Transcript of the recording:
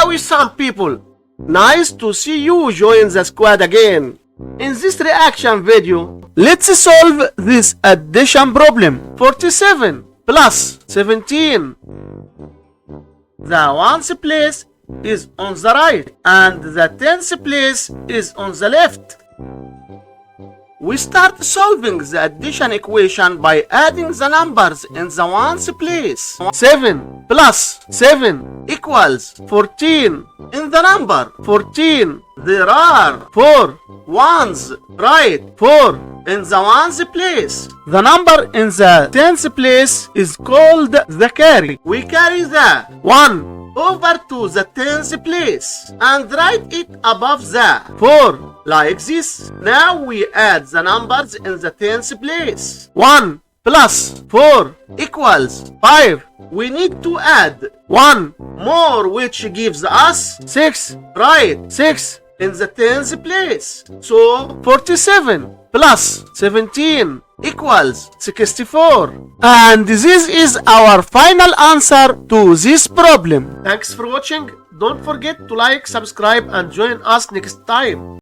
Hello, some people. Nice to see you join the squad again. In this reaction video, let's solve this addition problem. 47 plus 17. The ones place is on the right and the tens place is on the left. We start solving the addition equation by adding the numbers in the ones place. 7 plus 7 equals 14. In the number 14, there are 4 ones, right? 4 in the ones place. The number in the tens place is called the carry. We carry the 1 over to the tens place and write it above the 4 like this. Now we add the numbers in the tens place. 1 plus 4 equals 5. We need to add 1 more, which gives us 6, right? 6 in the tens place. So 47 plus 17 equals 64. And this is our final answer to this problem. Thanks for watching. Don't forget to like, subscribe, and join us next time.